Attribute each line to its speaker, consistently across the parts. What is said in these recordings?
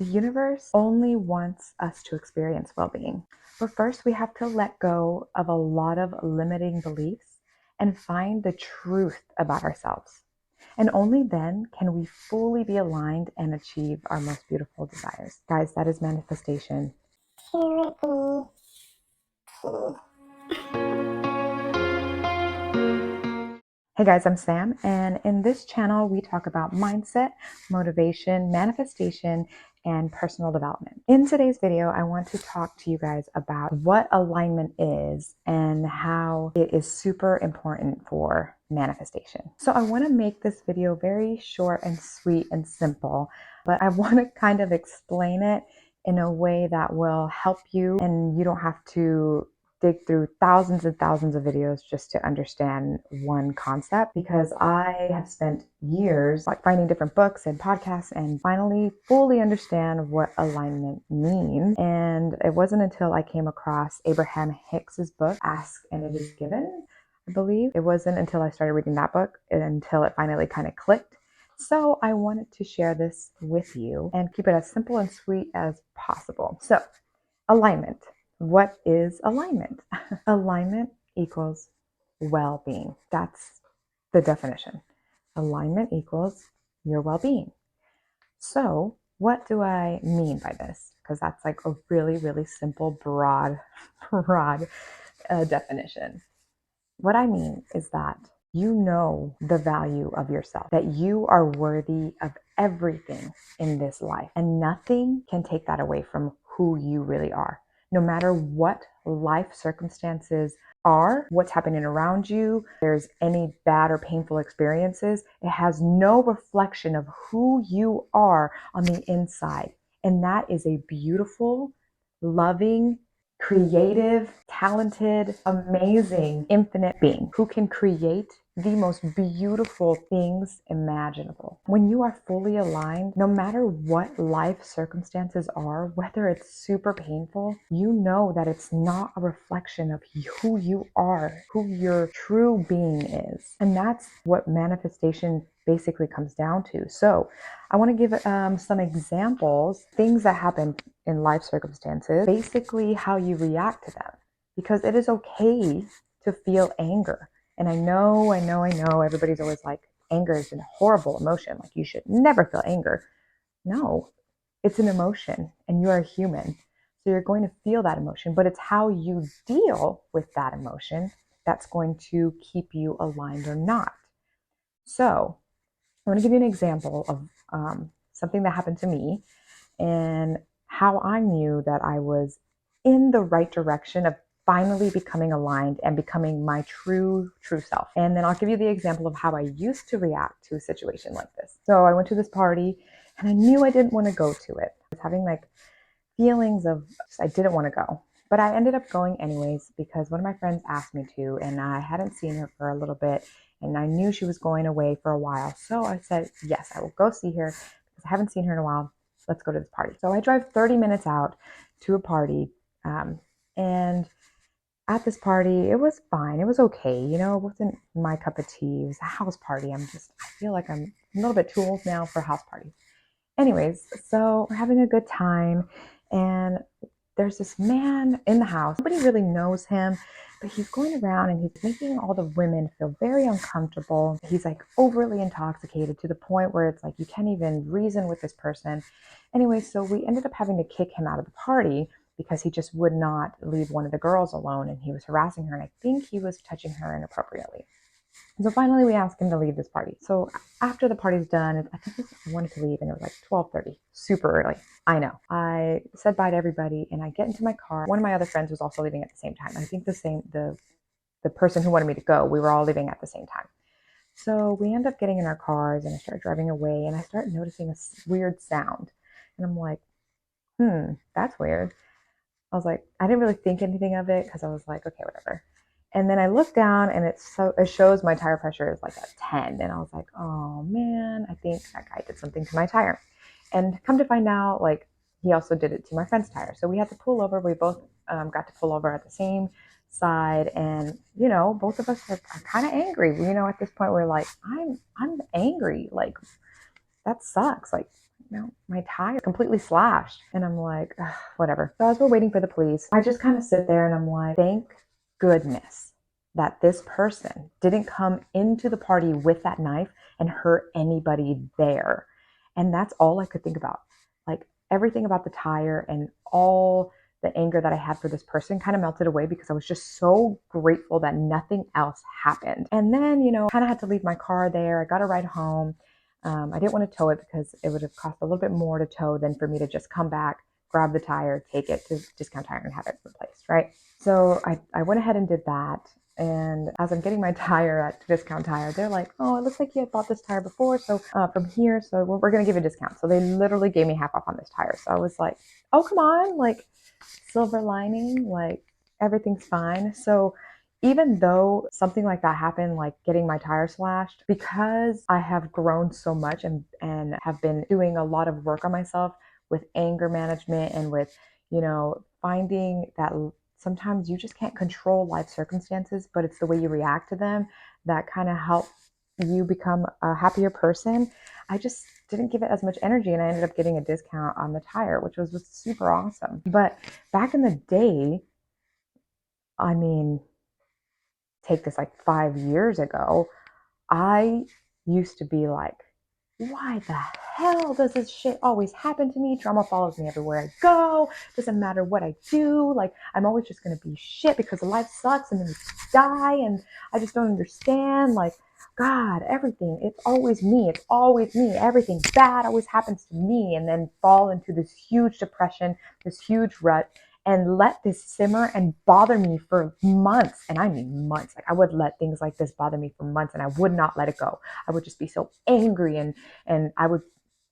Speaker 1: The universe only wants us to experience well-being. But first, we have to let go of a lot of limiting beliefs and find the truth about ourselves. And only then can we fully be aligned and achieve our most beautiful desires. Guys, that is manifestation. Hey guys, I'm Sam, and in this channel, we talk about mindset, motivation, manifestation, and personal development. In today's video, I want to talk to you guys about what alignment is and how it is super important for manifestation. So I want to make this video very short and sweet and simple, but I want to kind of explain it in a way that will help you and you don't have to dig through thousands and thousands of videos just to understand one concept, because I have spent years like finding different books and podcasts and finally fully understand what alignment means. And it wasn't until I came across Abraham Hicks's book, Ask and It Is Given, I believe. It wasn't until I started reading that book until it finally kind of clicked. So I wanted to share this with you and keep it as simple and sweet as possible. So, alignment. What is alignment? Alignment equals well-being. That's the definition. Alignment equals your well-being. So what do I mean by this? Because that's like a really, really simple, broad definition. What I mean is that you know the value of yourself, that you are worthy of everything in this life, and nothing can take that away from who you really are. No matter what life circumstances are, what's happening around you, there's any bad or painful experiences, it has no reflection of who you are on the inside. And that is a beautiful, loving, creative, talented, amazing, infinite being who can create the most beautiful things imaginable. When you are fully aligned, no matter what life circumstances are, whether it's super painful, you know that it's not a reflection of who you are, who your true being is. And that's what manifestation basically comes down to. So I want to give some examples, things that happen in life circumstances, basically how you react to them, because it is okay to feel anger. And I know everybody's always like, anger is a horrible emotion, like you should never feel anger. No, it's an emotion and you are human, so you're going to feel that emotion, but it's how you deal with that emotion that's going to keep you aligned or not. So I want to give you an example of something that happened to me and how I knew that I was in the right direction of finally becoming aligned and becoming my true self. And then I'll give you the example of how I used to react to a situation like this. So I went to this party and I knew I didn't want to go to it. I was having like feelings of I didn't want to go. But I ended up going anyways because one of my friends asked me to, and I hadn't seen her for a little bit, and I knew she was going away for a while. So I said, yes, I will go see her because I haven't seen her in a while. Let's go to this party. So I drive 30 minutes out to a party. And at this party, it was fine. It was okay. You know, it wasn't my cup of tea. It was a house party. I feel like I'm a little bit too old now for house parties. Anyways, so we're having a good time. And there's this man in the house. Nobody really knows him, but he's going around and he's making all the women feel very uncomfortable. He's like overly intoxicated to the point where it's like you can't even reason with this person. Anyway, so we ended up having to kick him out of the party because he just would not leave one of the girls alone and he was harassing her. And I think he was touching her inappropriately. So finally we asked him to leave this party. So after the party's done, I think I wanted to leave and it was like 12:30, super early. I know. I said bye to everybody and I get into my car. One of my other friends was also leaving at the same time. I think the person who wanted me to go, we were all leaving at the same time. So we end up getting in our cars and I start driving away and I start noticing a weird sound. And I'm like, that's weird. I was like, I didn't really think anything of it because I was like, okay, whatever. And then I look down and it shows my tire pressure is like a 10. And I was like, oh man, I think that guy did something to my tire. And come to find out, like he also did it to my friend's tire. So we had to pull over. We both got to pull over at the same side. And, you know, both of us are kind of angry. You know, at this point we're like, I'm angry. Like that sucks. Like my tire completely slashed. And I'm like, ugh, whatever. So as we're waiting for the police, I just kind of sit there and I'm like, thank goodness that this person didn't come into the party with that knife and hurt anybody there. And that's all I could think about. Like everything about the tire and all the anger that I had for this person kind of melted away because I was just so grateful that nothing else happened. And then, kind of had to leave my car there. I got a ride home. I didn't want to tow it because it would have cost a little bit more to tow than for me to just come back, grab the tire, take it to Discount Tire and have it replaced, right? So I went ahead and did that. And as I'm getting my tire at Discount Tire, they're like, oh, it looks like you had bought this tire before. So from here, so we're going to give you a discount. So they literally gave me half off on this tire. So I was like, oh, come on, like silver lining, like everything's fine. So even though something like that happened, like getting my tire slashed, because I have grown so much and have been doing a lot of work on myself with anger management and with, finding that sometimes you just can't control life circumstances, but it's the way you react to them that kind of help you become a happier person. I just didn't give it as much energy and I ended up getting a discount on the tire, which was super awesome. But back in the day, I mean, take this like 5 years ago, I used to be like, why the hell does this shit always happen to me? Drama follows me everywhere I go. Doesn't matter what I do. Like, I'm always just going to be shit because life sucks and then we die. And I just don't understand. Like, God, everything. It's always me. It's always me. Everything bad always happens to me. And then fall into this huge depression, this huge rut, and let this simmer and bother me for months. And I mean months. Like, I would let things like this bother me for months and I would not let it go. I would just be so angry and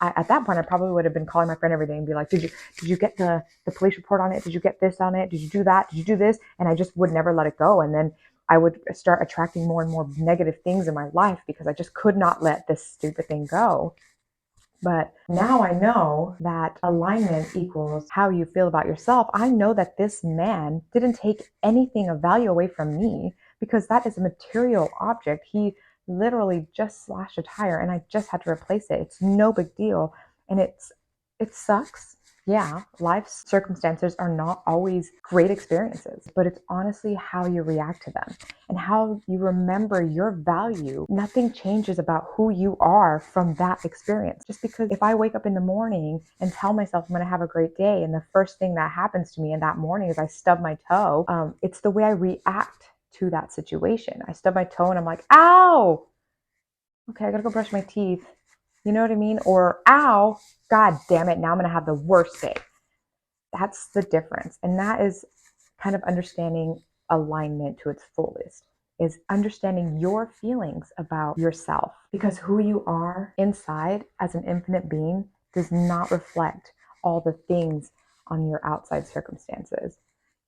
Speaker 1: at that point I probably would have been calling my friend every day and be like, did you get the police report on it? Did you get this on it? Did you do that? Did you do this? And I just would never let it go. And then I would start attracting more and more negative things in my life because I just could not let this stupid thing go. But now I know that alignment equals how you feel about yourself. I know that this man didn't take anything of value away from me because that is a material object. He literally just slashed a tire and I just had to replace it. It's no big deal. And it sucks. Yeah, life's circumstances are not always great experiences, but it's honestly how you react to them and how you remember your value. Nothing changes about who you are from that experience. Just because if I wake up in the morning and tell myself I'm going to have a great day, and the first thing that happens to me in that morning is I stub my toe, it's the way I react to that situation. I stub my toe and I'm like, ow, okay, I gotta go brush my teeth. You know what I mean? Or, ow, God damn it, now I'm gonna have the worst day. That's the difference. And that is kind of understanding alignment to its fullest, is understanding your feelings about yourself. Because who you are inside as an infinite being does not reflect all the things on your outside circumstances.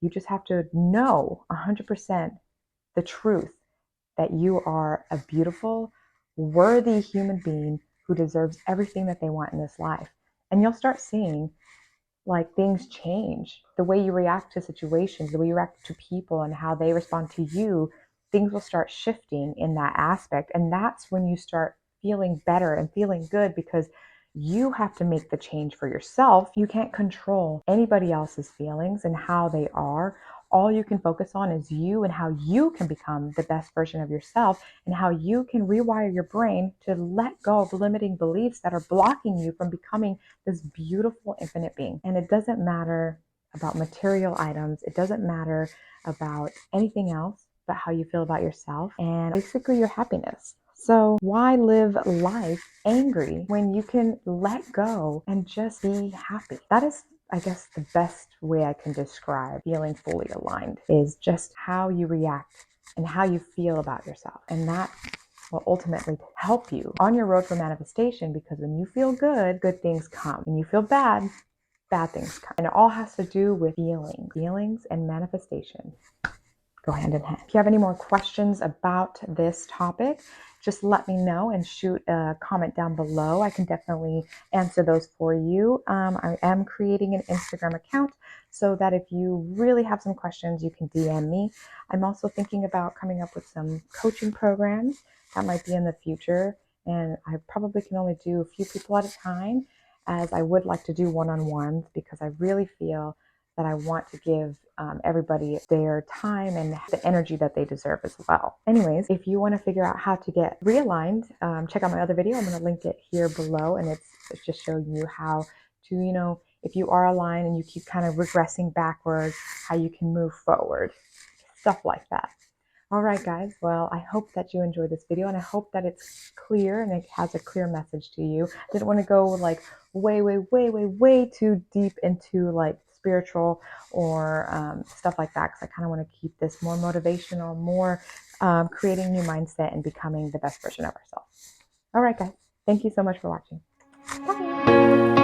Speaker 1: You just have to know 100% the truth that you are a beautiful, worthy human being who deserves everything that they want in this life. And you'll start seeing like things change. The way you react to situations, the way you react to people and how they respond to you, things will start shifting in that aspect. And that's when you start feeling better and feeling good because you have to make the change for yourself. You can't control anybody else's feelings and how they are. All you can focus on is you and how you can become the best version of yourself and how you can rewire your brain to let go of limiting beliefs that are blocking you from becoming this beautiful infinite being. And it doesn't matter about material items. It doesn't matter about anything else but how you feel about yourself and basically your happiness. So why live life angry when you can let go and just be happy? That is, I guess, the best way I can describe feeling fully aligned is just how you react and how you feel about yourself. And that will ultimately help you on your road for manifestation, because when you feel good, good things come. When you feel bad, bad things come. And it all has to do with feelings and manifestation go hand in hand. If you have any more questions about this topic, just let me know and shoot a comment down below. I can definitely answer those for you. I am creating an Instagram account so that if you really have some questions, you can DM me. I'm also thinking about coming up with some coaching programs that might be in the future. And I probably can only do a few people at a time. as I would like to do one-on-ones, because I really feel that I want to give everybody their time and the energy that they deserve as well. Anyways, if you want to figure out how to get realigned, check out my other video. I'm going to link it here below, and it's just showing you how to, if you are aligned and you keep kind of regressing backwards, how you can move forward, stuff like that. All right, guys. Well, I hope that you enjoyed this video, and I hope that it's clear and it has a clear message to you. Didn't want to go like way too deep into like spiritual or stuff like that, because I kind of want to keep this more motivational, more creating new mindset and becoming the best version of ourselves. All right, guys. Thank you so much for watching. Bye.